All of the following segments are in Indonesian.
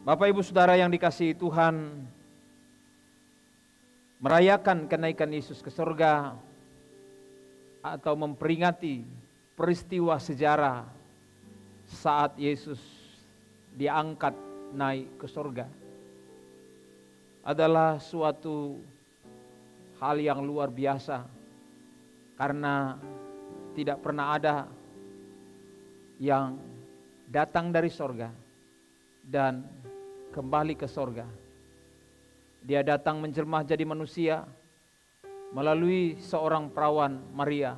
Bapak Ibu Saudara yang dikasihi Tuhan, merayakan kenaikan Yesus ke surga atau memperingati peristiwa sejarah saat Yesus diangkat naik ke surga adalah suatu hal yang luar biasa, karena tidak pernah ada yang datang dari surga dan kembali ke surga. Dia datang menjelma jadi manusia melalui seorang perawan Maria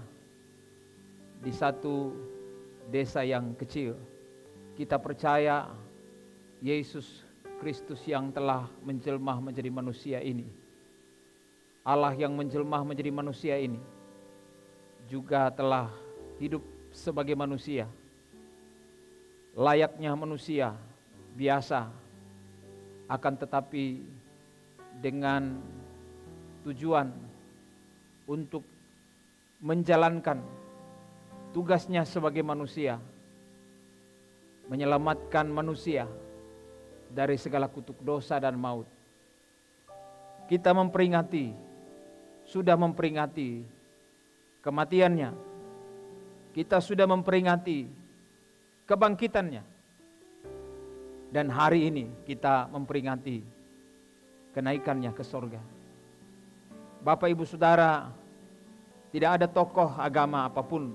di satu desa yang kecil. Kita percaya Yesus Kristus yang telah menjelma menjadi manusia ini, Allah yang menjelma menjadi manusia ini, juga telah hidup sebagai manusia, layaknya manusia biasa, akan tetapi dengan tujuan untuk menjalankan tugasnya sebagai manusia, menyelamatkan manusia dari segala kutuk dosa dan maut. Kita sudah memperingati kematiannya, kita sudah memperingati kebangkitannya, dan hari ini kita memperingati kenaikannya ke surga. Bapak Ibu Saudara, tidak ada tokoh agama apapun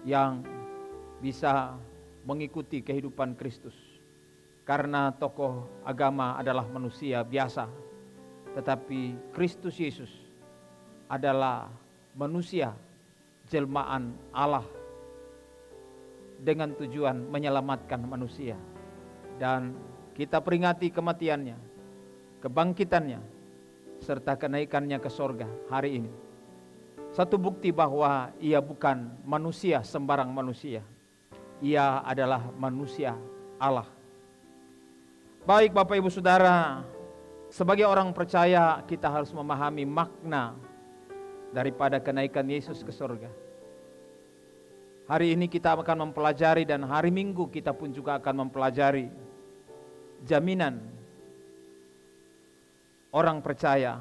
yang bisa mengikuti kehidupan Kristus, karena tokoh agama adalah manusia biasa, tetapi Kristus Yesus adalah manusia jelmaan Allah dengan tujuan menyelamatkan manusia. Dan kita peringati kematiannya, kebangkitannya, serta kenaikannya ke surga hari ini. Satu bukti bahwa ia bukan manusia sembarang manusia, ia adalah manusia Allah. Baik Bapak Ibu Saudara, sebagai orang percaya kita harus memahami makna daripada kenaikan Yesus ke surga. Hari ini kita akan mempelajari, dan hari Minggu kita pun juga akan mempelajari jaminan orang percaya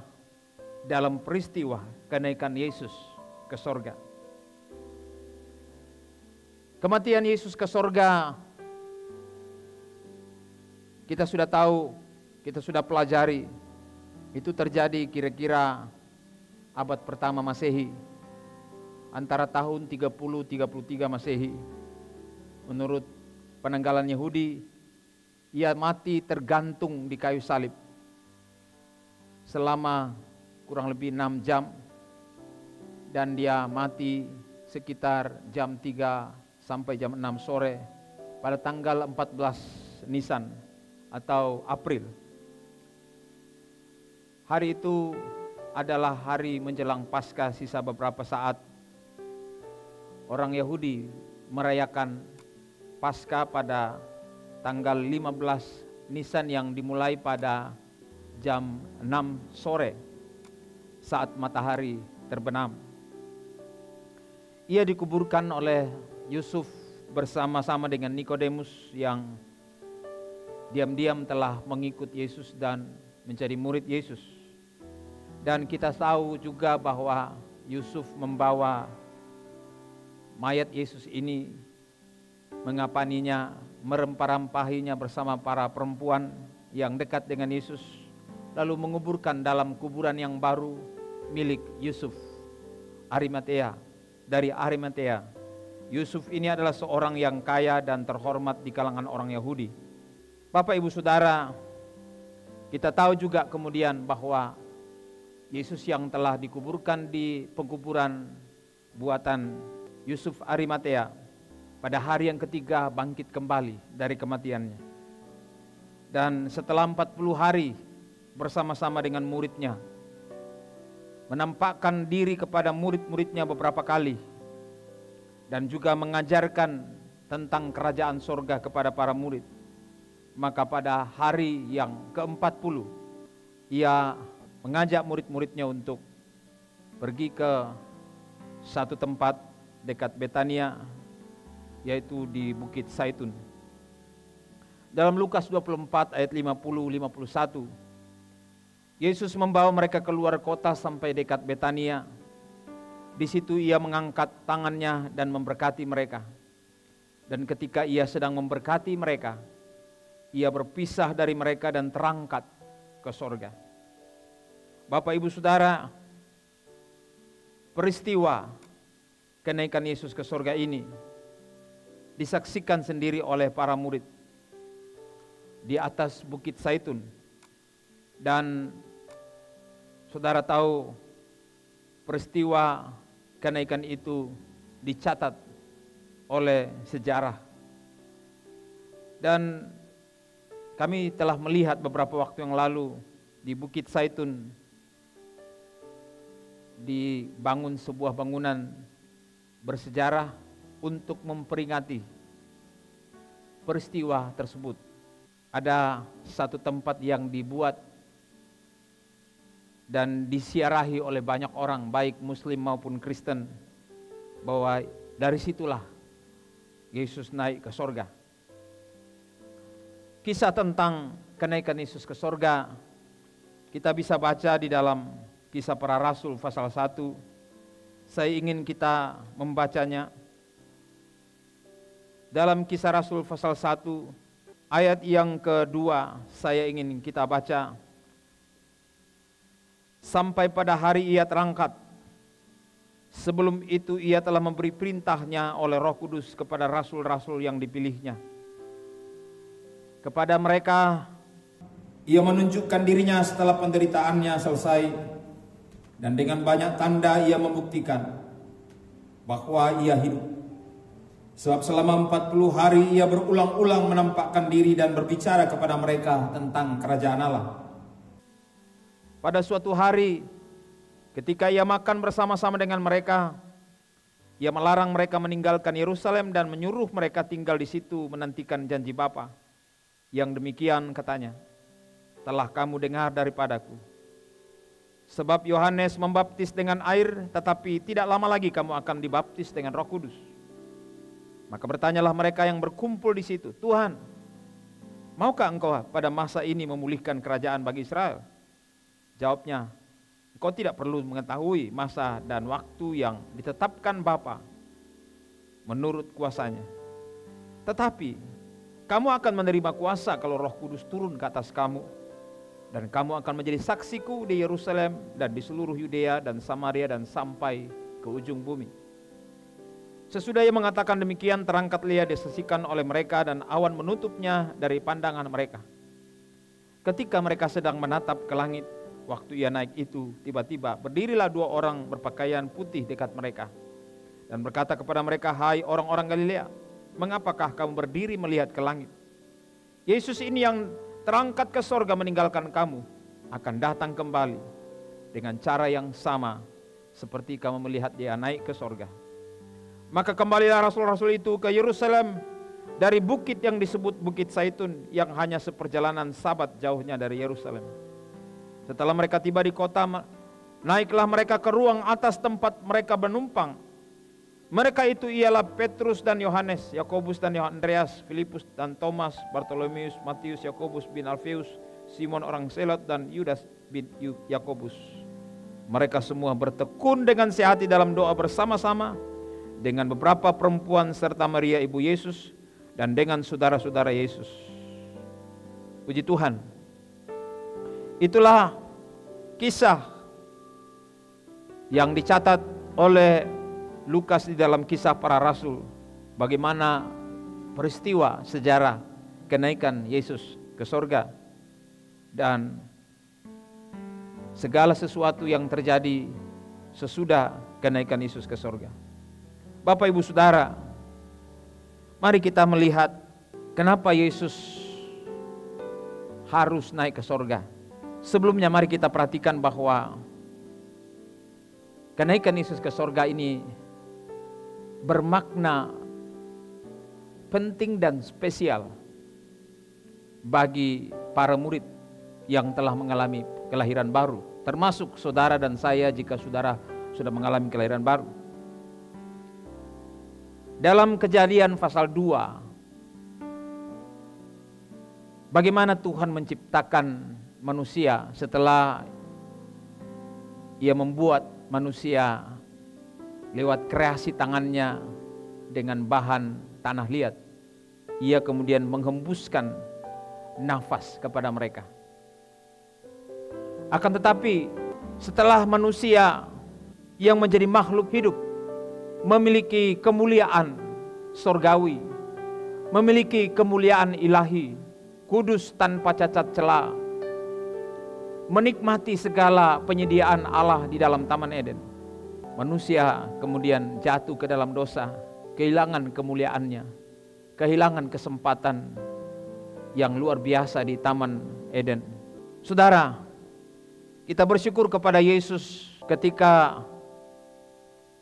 dalam peristiwa kenaikan Yesus ke surga. Kematian Yesus ke surga, kita sudah tahu, kita sudah pelajari, itu terjadi kira-kira abad pertama Masehi, antara tahun 30-33 Masehi. Menurut penanggalan Yahudi, ia mati tergantung di kayu salib selama kurang lebih 6 jam, dan dia mati sekitar jam 3 sampai jam 6 sore pada tanggal 14 Nisan atau April. Hari itu adalah hari menjelang Paskah, sisa beberapa saat. Orang Yahudi merayakan Paskah pada tanggal 15 Nisan yang dimulai pada jam 6 sore saat matahari terbenam. Ia dikuburkan oleh Yusuf bersama-sama dengan Nikodemus yang diam-diam telah mengikut Yesus dan menjadi murid Yesus. Dan kita tahu juga bahwa Yusuf membawa mayat Yesus ini, mengapaninya, merempah-rempahinya bersama para perempuan yang dekat dengan Yesus, lalu menguburkan dalam kuburan yang baru milik Yusuf Arimatea, dari Arimatea. Yusuf ini adalah seorang yang kaya dan terhormat di kalangan orang Yahudi. Bapak Ibu Saudara, kita tahu juga kemudian bahwa Yesus yang telah dikuburkan di pekuburan buatan Yusuf Arimatea pada hari yang ketiga bangkit kembali dari kematiannya. Dan setelah 40 hari bersama-sama dengan muridnya, menampakkan diri kepada murid-muridnya beberapa kali, dan juga mengajarkan tentang kerajaan surga kepada para murid. Maka pada hari yang ke-40, ia mengajak murid-muridnya untuk pergi ke satu tempat dekat Betania, yaitu di Bukit Zaitun. Dalam Lukas 24 ayat 50-51, Yesus membawa mereka keluar kota sampai dekat Betania. Di situ ia mengangkat tangannya dan memberkati mereka. Dan ketika ia sedang memberkati mereka, ia berpisah dari mereka dan terangkat ke sorga. Bapak, Ibu, Saudara, peristiwa kenaikan Yesus ke sorga ini disaksikan sendiri oleh para murid di atas Bukit Zaitun. Dan saudara tahu peristiwa kenaikan itu dicatat oleh sejarah. Dan kami telah melihat beberapa waktu yang lalu di Bukit Zaitun dibangun sebuah bangunan bersejarah untuk memperingati peristiwa tersebut. Ada satu tempat yang dibuat dan disiarahi oleh banyak orang, baik Muslim maupun Kristen, bahwa dari situlah Yesus naik ke sorga. Kisah tentang kenaikan Yesus ke sorga kita bisa baca di dalam Kisah Para Rasul pasal 1. Saya ingin kita membacanya. Dalam Kisah Rasul pasal 1 ayat yang kedua saya ingin kita baca. Sampai pada hari ia terangkat. Sebelum itu ia telah memberi perintahnya oleh Roh Kudus kepada rasul-rasul yang dipilihnya. Kepada mereka ia menunjukkan dirinya setelah penderitaannya selesai, dan dengan banyak tanda ia membuktikan bahwa ia hidup. Sebab selama 40 hari ia berulang-ulang menampakkan diri dan berbicara kepada mereka tentang kerajaan Allah. Pada suatu hari ketika ia makan bersama-sama dengan mereka, ia melarang mereka meninggalkan Yerusalem dan menyuruh mereka tinggal di situ menantikan janji Bapa. Yang demikian katanya, telah kamu dengar daripadaku. Sebab Yohanes membaptis dengan air, tetapi tidak lama lagi kamu akan dibaptis dengan Roh Kudus. Maka bertanyalah mereka yang berkumpul di situ, Tuhan, maukah engkau pada masa ini memulihkan kerajaan bagi Israel? Jawabnya, engkau tidak perlu mengetahui masa dan waktu yang ditetapkan Bapa menurut kuasanya. Tetapi kamu akan menerima kuasa kalau Roh Kudus turun ke atas kamu, dan kamu akan menjadi saksiku di Yerusalem dan di seluruh Yudea dan Samaria dan sampai ke ujung bumi. Sesudah ia mengatakan demikian, terangkatlah ia disaksikan oleh mereka dan awan menutupnya dari pandangan mereka. Ketika mereka sedang menatap ke langit, waktu ia naik itu, tiba-tiba berdirilah 2 orang berpakaian putih dekat mereka dan berkata kepada mereka, hai orang-orang Galilea, mengapakah kamu berdiri melihat ke langit? Yesus ini yang terangkat ke sorga meninggalkan kamu akan datang kembali dengan cara yang sama seperti kamu melihat dia naik ke sorga. Maka kembalilah rasul-rasul itu ke Yerusalem dari bukit yang disebut Bukit Zaitun, yang hanya seperjalanan sabat jauhnya dari Yerusalem. Setelah mereka tiba di kota, naiklah mereka ke ruang atas tempat mereka menumpang. Mereka itu ialah Petrus dan Yohanes, Yakobus dan Andreas, Filipus dan Thomas, Bartolomeus, Matius, Yakobus bin Alfeus, Simon orang Selot dan Yudas bin Yakobus. Mereka semua bertekun dengan sehati dalam doa bersama-sama dengan beberapa perempuan serta Maria ibu Yesus dan dengan saudara-saudara Yesus. Puji Tuhan. Itulah kisah yang dicatat oleh Lukas di dalam Kisah Para Rasul, bagaimana peristiwa sejarah kenaikan Yesus ke sorga dan segala sesuatu yang terjadi sesudah kenaikan Yesus ke sorga. Bapak Ibu Saudara, mari kita melihat kenapa Yesus harus naik ke sorga. Sebelumnya mari kita perhatikan bahwa kenaikan Yesus ke sorga ini bermakna penting dan spesial bagi para murid yang telah mengalami kelahiran baru, termasuk saudara dan saya jika saudara sudah mengalami kelahiran baru. Dalam Kejadian pasal 2 bagaimana Tuhan menciptakan manusia setelah Ia membuat manusia lewat kreasi tangannya dengan bahan tanah liat. Ia kemudian menghembuskan nafas kepada mereka. Akan tetapi setelah manusia yang menjadi makhluk hidup memiliki kemuliaan sorgawi, memiliki kemuliaan ilahi, kudus tanpa cacat celah, menikmati segala penyediaan Allah di dalam Taman Eden, manusia kemudian jatuh ke dalam dosa, kehilangan kemuliaannya, kehilangan kesempatan yang luar biasa di Taman Eden. Saudara, kita bersyukur kepada Yesus ketika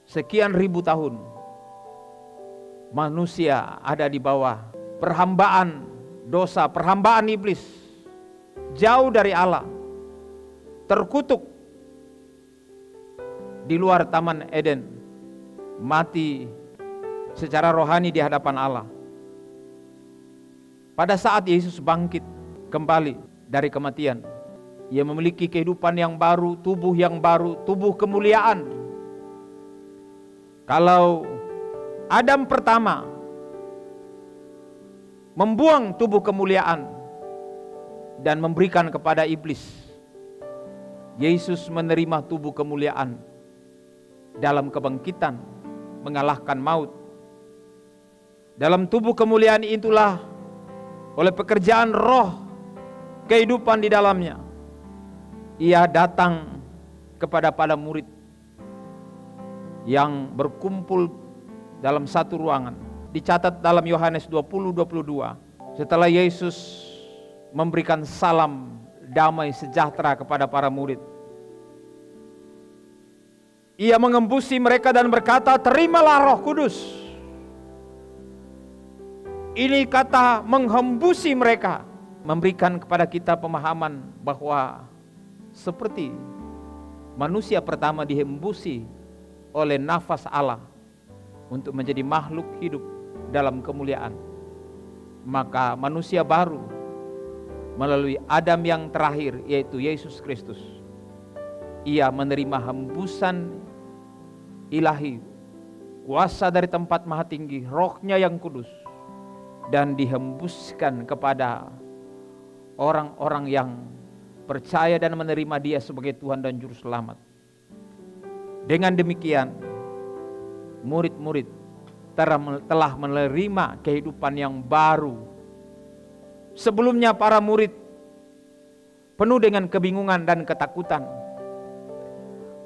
sekian ribu tahun manusia ada di bawah perhambaan dosa, perhambaan iblis, jauh dari Allah, terkutuk di luar Taman Eden, mati secara rohani di hadapan Allah. Pada saat Yesus bangkit kembali dari kematian, Ia memiliki kehidupan yang baru, tubuh yang baru, tubuh kemuliaan. Kalau Adam pertama membuang tubuh kemuliaan dan memberikan kepada iblis, Yesus menerima tubuh kemuliaan dalam kebangkitan, mengalahkan maut. Dalam tubuh kemuliaan itulah, oleh pekerjaan roh kehidupan di dalamnya, Ia datang kepada para murid yang berkumpul dalam satu ruangan. Dicatat dalam Yohanes 20:22, setelah Yesus memberikan salam damai sejahtera kepada para murid, Ia mengembusi mereka dan berkata, "Terimalah Roh Kudus." Ini kata menghembusi mereka, memberikan kepada kita pemahaman bahwa seperti manusia pertama dihembusi oleh nafas Allah untuk menjadi makhluk hidup dalam kemuliaan, maka manusia baru melalui Adam yang terakhir, yaitu Yesus Kristus, Ia menerima hembusan ilahi, kuasa dari tempat maha tinggi, Roh-Nya yang kudus, dan dihembuskan kepada orang-orang yang percaya dan menerima Dia sebagai Tuhan dan Juru Selamat. Dengan demikian, murid-murid telah menerima kehidupan yang baru. Sebelumnya para murid penuh dengan kebingungan dan ketakutan.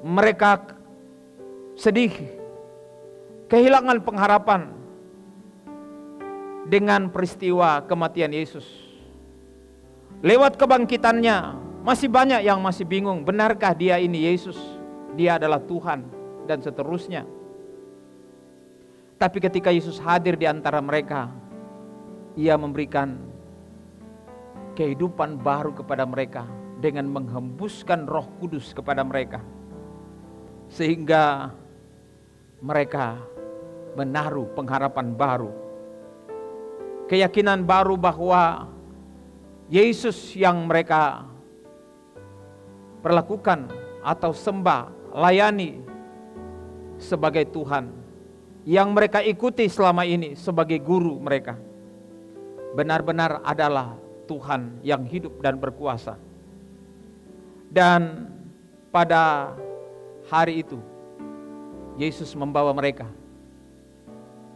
Mereka sedih, kehilangan pengharapan dengan peristiwa kematian Yesus. Lewat kebangkitannya, masih banyak yang masih bingung, benarkah Dia ini Yesus? Dia adalah Tuhan dan seterusnya. Tapi ketika Yesus hadir di antara mereka, Ia memberikan kehidupan baru kepada mereka dengan menghembuskan Roh Kudus kepada mereka, sehingga mereka menaruh pengharapan baru, keyakinan baru bahwa Yesus yang mereka perlakukan atau sembah, layani sebagai Tuhan, yang mereka ikuti selama ini sebagai guru mereka, benar-benar adalah Tuhan yang hidup dan berkuasa. Dan pada hari itu Yesus membawa mereka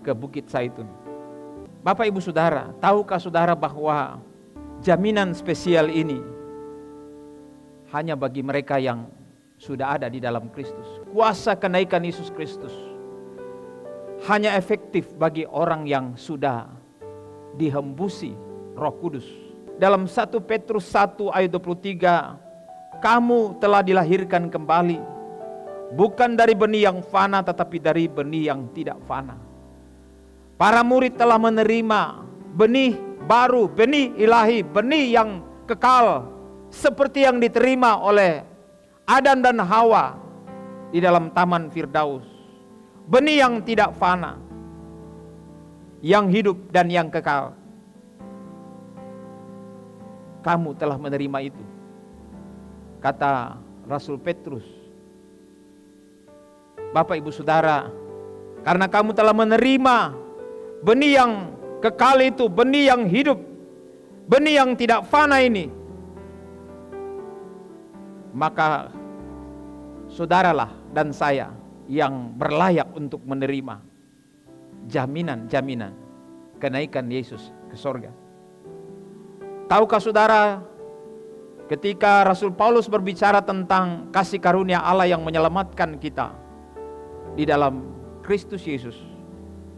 ke Bukit Zaitun. Bapak Ibu Saudara, tahukah saudara bahwa jaminan spesial ini hanya bagi mereka yang sudah ada di dalam Kristus? Kuasa kenaikan Yesus Kristus hanya efektif bagi orang yang sudah dihembusi Roh Kudus. Dalam 1 Petrus 1 ayat 23, kamu telah dilahirkan kembali, bukan dari benih yang fana, tetapi dari benih yang tidak fana. Para murid telah menerima benih baru, benih ilahi, benih yang kekal, seperti yang diterima oleh Adam dan Hawa di dalam Taman Firdaus. Benih yang tidak fana, yang hidup dan yang kekal. kamu telah menerima itu. Kata Rasul Petrus, Bapak Ibu Saudara, karena kamu telah menerima benih yang kekal itu, benih yang hidup, benih yang tidak fana ini, maka saudaralah dan saya yang berlayak untuk menerima jaminan-jaminan kenaikan Yesus ke sorga. Tahukah saudara, ketika Rasul Paulus berbicara tentang kasih karunia Allah yang menyelamatkan kita di dalam Kristus Yesus,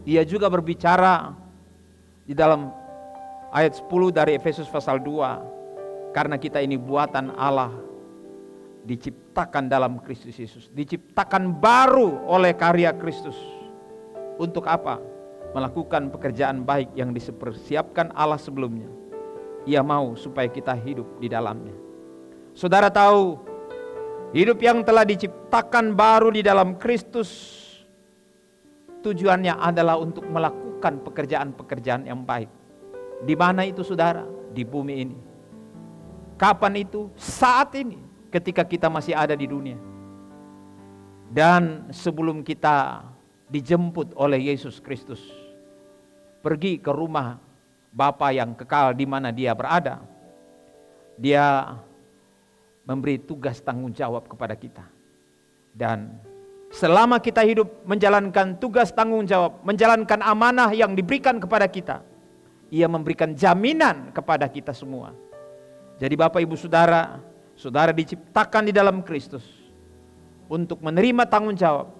dia juga berbicara di dalam ayat 10 dari Efesus pasal 2, karena kita ini buatan Allah, diciptakan dalam Kristus Yesus, diciptakan baru oleh karya Kristus. Untuk apa? Melakukan pekerjaan baik yang dipersiapkan Allah sebelumnya. Ia mau supaya kita hidup di dalamnya. Saudara tahu, hidup yang telah diciptakan baru di dalam Kristus, tujuannya adalah untuk melakukan pekerjaan-pekerjaan yang baik. Di mana itu saudara? Di bumi ini. Kapan itu? Saat ini, ketika kita masih ada di dunia. Dan sebelum kita dijemput oleh Yesus Kristus pergi ke rumah Bapa yang kekal di mana dia berada, dia memberi tugas tanggung jawab kepada kita. Dan selama kita hidup menjalankan tugas tanggung jawab, menjalankan amanah yang diberikan kepada kita, ia memberikan jaminan kepada kita semua. Jadi Bapak Ibu Saudara, saudara diciptakan di dalam Kristus untuk menerima tanggung jawab,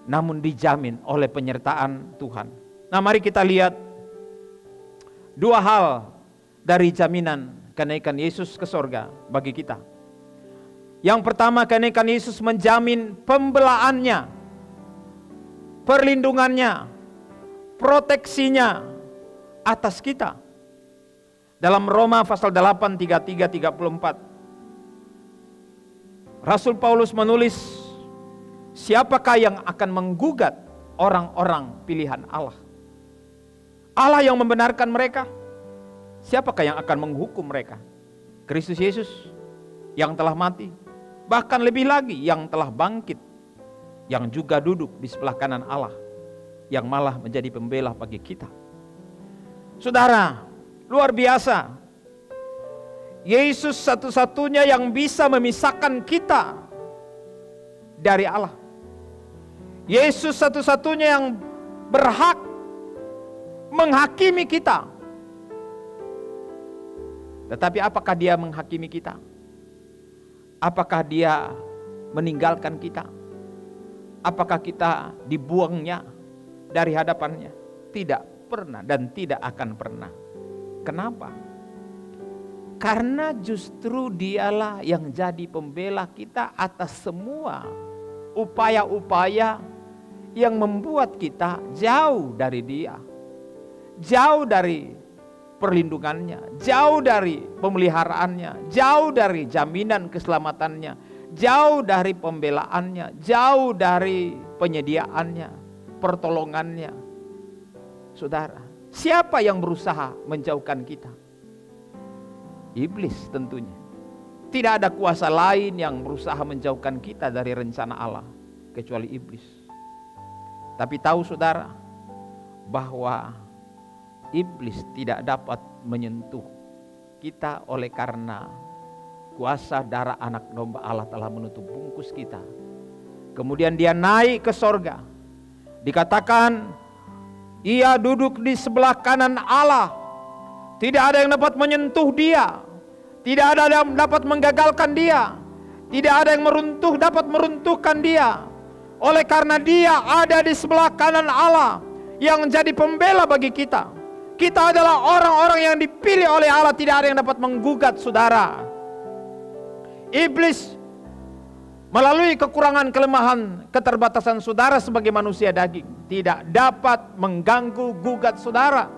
namun dijamin oleh penyertaan Tuhan. Nah, mari kita lihat dua hal dari jaminan kenaikan Yesus ke sorga bagi kita. Yang pertama, kenaikan Yesus menjamin pembelaannya, perlindungannya, proteksinya atas kita. Dalam Roma pasal 8, 33-34, Rasul Paulus menulis, siapakah yang akan menggugat orang-orang pilihan Allah? Allah yang membenarkan mereka. Siapakah yang akan menghukum mereka? Kristus Yesus yang telah mati, bahkan lebih lagi yang telah bangkit, yang juga duduk di sebelah kanan Allah, yang malah menjadi pembela bagi kita. Saudara, luar biasa. Yesus satu-satunya yang bisa memisahkan kita dari Allah. Yesus satu-satunya yang berhak menghakimi kita. Tetapi apakah dia menghakimi kita? Apakah dia meninggalkan kita? Apakah kita dibuangnya dari hadapannya? Tidak pernah dan tidak akan pernah. Kenapa? Karena justru dialah yang jadi pembela kita atas semua upaya-upaya yang membuat kita jauh dari dia, jauh dari perlindungannya, jauh dari pemeliharaannya, jauh dari jaminan keselamatannya, jauh dari pembelaannya, jauh dari penyediaannya, pertolongannya. Saudara, siapa yang berusaha menjauhkan kita? Iblis tentunya. Tidak ada kuasa lain yang berusaha menjauhkan kita dari rencana Allah kecuali iblis. Tapi tahu saudara bahwa iblis tidak dapat menyentuh kita oleh karena kuasa darah anak domba Allah telah menutup bungkus kita. Kemudian dia naik ke sorga. Dikatakan ia duduk di sebelah kanan Allah. Tidak ada yang dapat menyentuh dia. Tidak ada yang dapat menggagalkan dia. Tidak ada yang dapat meruntuhkan dia. Oleh karena dia ada di sebelah kanan Allah yang jadi pembela bagi kita. Kita adalah orang-orang yang dipilih oleh Allah. Tidak ada yang dapat menggugat saudara. Iblis melalui kekurangan, kelemahan, keterbatasan saudara sebagai manusia daging tidak dapat mengganggu gugat saudara.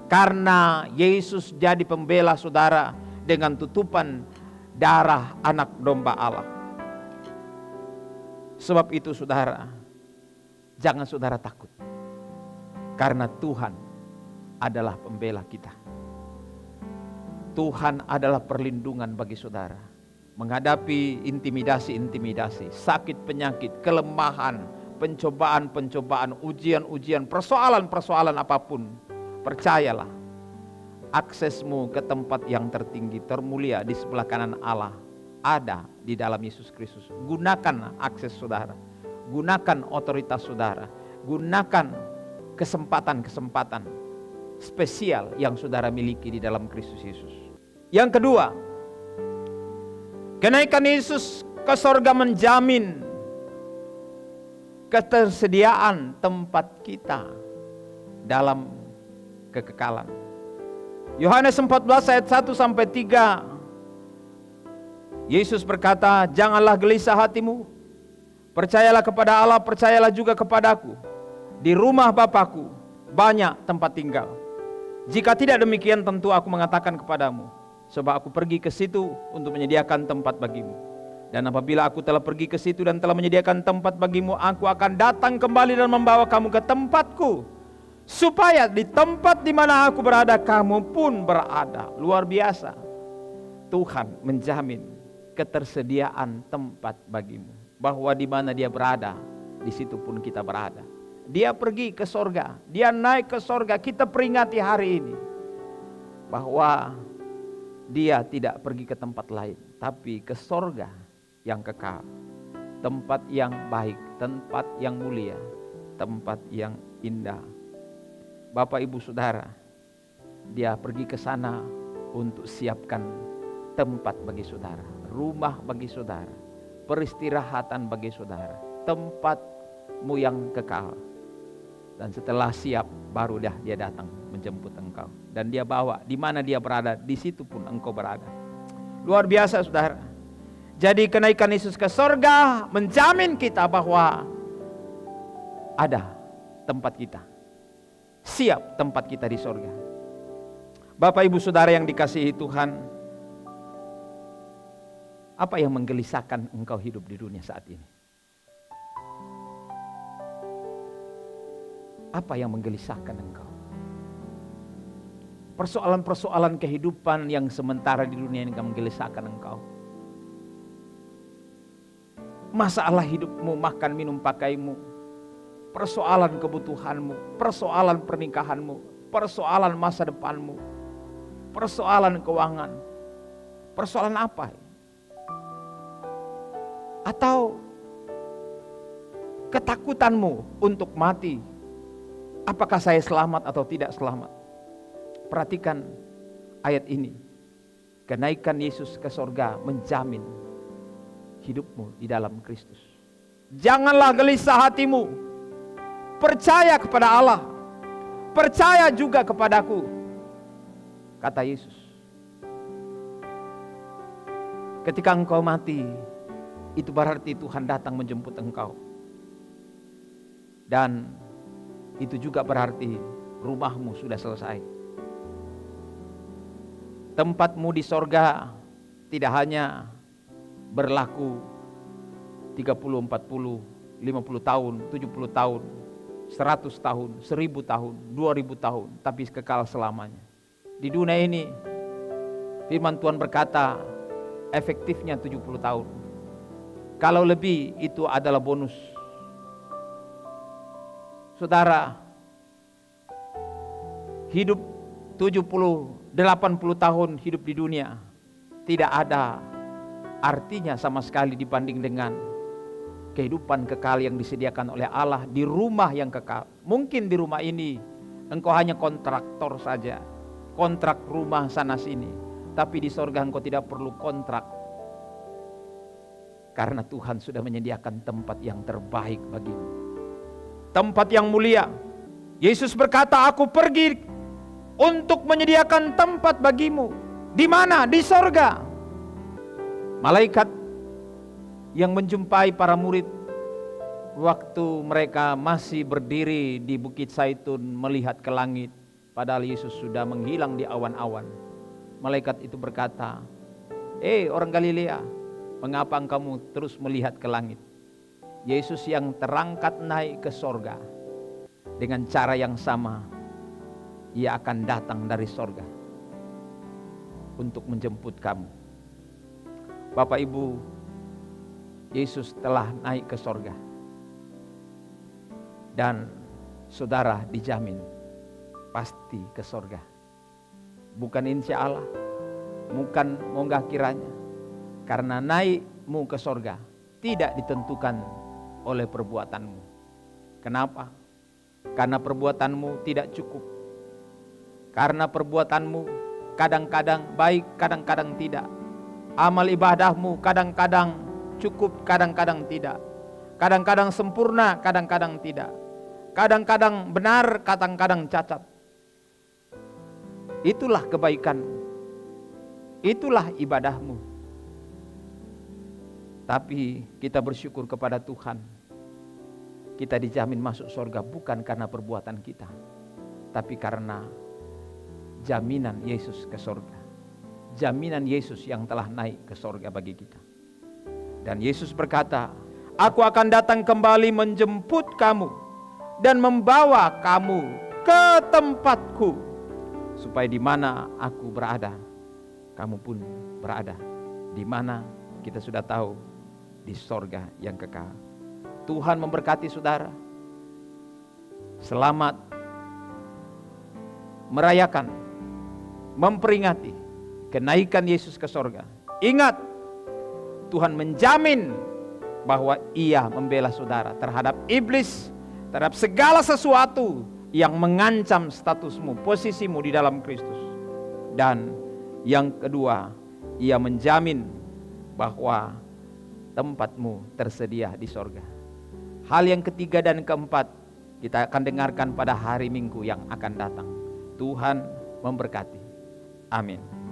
Karena Yesus jadi pembela saudara dengan tutupan darah anak domba Allah. Sebab itu saudara, jangan saudara takut. Karena Tuhan adalah pembela kita. Tuhan adalah perlindungan bagi saudara menghadapi intimidasi-intimidasi, sakit penyakit, kelemahan, pencobaan-pencobaan, ujian-ujian, persoalan-persoalan apapun. Percayalah, aksesmu ke tempat yang tertinggi, termulia di sebelah kanan Allah ada di dalam Yesus Kristus. Gunakan akses saudara, gunakan otoritas saudara, gunakan kesempatan-kesempatan spesial yang saudara miliki di dalam Kristus Yesus. Yang kedua, kenaikan Yesus ke sorga menjamin ketersediaan tempat kita dalam kekekalan. Yohanes 14 ayat 1 sampai 3. Yesus berkata, "Janganlah gelisah hatimu. Percayalah kepada Allah, percayalah juga kepadaku. Di rumah Bapa-Ku banyak tempat tinggal. Jika tidak demikian, tentu aku mengatakan kepadamu, sebab aku pergi ke situ untuk menyediakan tempat bagimu. Dan apabila aku telah pergi ke situ dan telah menyediakan tempat bagimu, aku akan datang kembali dan membawa kamu ke tempatku, supaya di tempat di mana aku berada, kamu pun berada." Luar biasa. Tuhan menjamin ketersediaan tempat bagimu, bahwa di mana Dia berada, di situ pun kita berada. Dia pergi ke sorga, Dia naik ke sorga. Kita peringati hari ini bahwa Dia tidak pergi ke tempat lain, tapi ke sorga yang kekal, tempat yang baik, tempat yang mulia, tempat yang indah. Bapak Ibu Saudara, Dia pergi ke sana untuk siapkan tempat bagi saudara, rumah bagi saudara, peristirahatan bagi saudara, tempatmu yang kekal. Dan setelah siap, baru Dia datang menjemput engkau. Dan Dia bawa, di mana Dia berada, di situ pun engkau berada. Luar biasa saudara. Jadi kenaikan Yesus ke sorga menjamin kita bahwa ada tempat kita. Siap tempat kita di sorga. Bapak Ibu Saudara yang dikasihi Tuhan, apa yang menggelisahkan engkau hidup di dunia saat ini? Apa yang menggelisahkan engkau? Persoalan-persoalan kehidupan yang sementara di dunia ini menggelisahkan engkau. Masalah hidupmu, makan, minum, pakaimu, persoalan kebutuhanmu, persoalan pernikahanmu, persoalan masa depanmu, persoalan keuangan, persoalan apa? Atau ketakutanmu untuk mati, apakah saya selamat atau tidak selamat? Perhatikan ayat ini. Kenaikan Yesus ke sorga menjamin hidupmu di dalam Kristus. Janganlah gelisah hatimu. Percaya kepada Allah. Percaya juga kepadaku, kata Yesus. Ketika engkau mati, itu berarti Tuhan datang menjemput engkau. Dan itu juga berarti rumahmu sudah selesai. Tempatmu di sorga tidak hanya berlaku 30, 40, 50 tahun, 70 tahun, 100 tahun, 1000 tahun, 2000 tahun, tapi kekal selamanya. Di dunia ini firman Tuhan berkata efektifnya 70 tahun. Kalau lebih itu adalah bonus. Saudara, hidup 70, 80 tahun hidup di dunia tidak ada artinya sama sekali dibanding dengan kehidupan kekal yang disediakan oleh Allah di rumah yang kekal. Mungkin di rumah ini engkau hanya kontraktor saja, kontrak rumah sana sini, tapi di sorga engkau tidak perlu kontrak, karena Tuhan sudah menyediakan tempat yang terbaik bagimu, tempat yang mulia. Yesus berkata, aku pergi untuk menyediakan tempat bagimu. Di mana? Di sorga. Malaikat yang menjumpai para murid waktu mereka masih berdiri di Bukit Zaitun melihat ke langit, padahal Yesus sudah menghilang di awan-awan. Malaikat itu berkata, orang Galilea, mengapa kamu terus melihat ke langit? Yesus yang terangkat naik ke sorga, dengan cara yang sama Ia akan datang dari sorga. untuk menjemput kamu. Bapak Ibu, Yesus telah naik ke sorga. Dan saudara dijamin pasti ke sorga. Bukan insya Allah, bukan moga kiranya. Karena naikmu ke sorga tidak ditentukan oleh perbuatanmu. Kenapa? Karena perbuatanmu tidak cukup. Karena perbuatanmu kadang-kadang baik, kadang-kadang tidak. Amal ibadahmu kadang-kadang cukup, kadang-kadang tidak. Kadang-kadang sempurna, kadang-kadang tidak. Kadang-kadang benar, kadang-kadang cacat. Itulah kebaikanmu. Itulah ibadahmu. Tapi kita bersyukur kepada Tuhan. Kita dijamin masuk surga bukan karena perbuatan kita, tapi karena jaminan Yesus ke surga. Jaminan Yesus yang telah naik ke surga bagi kita. Dan Yesus berkata, "Aku akan datang kembali menjemput kamu dan membawa kamu ke tempatku, supaya di mana aku berada, kamu pun berada." Di mana kita sudah tahu, di surga yang kekal. Tuhan memberkati saudara. Selamat merayakan, memperingati kenaikan Yesus ke surga. Ingat, Tuhan menjamin bahwa Ia membela saudara terhadap iblis, terhadap segala sesuatu yang mengancam statusmu, posisimu di dalam Kristus. Dan yang kedua, Ia menjamin bahwa tempatmu tersedia di sorga. Hal yang ketiga dan keempat kita akan dengarkan pada hari Minggu yang akan datang. Tuhan memberkati. Amin.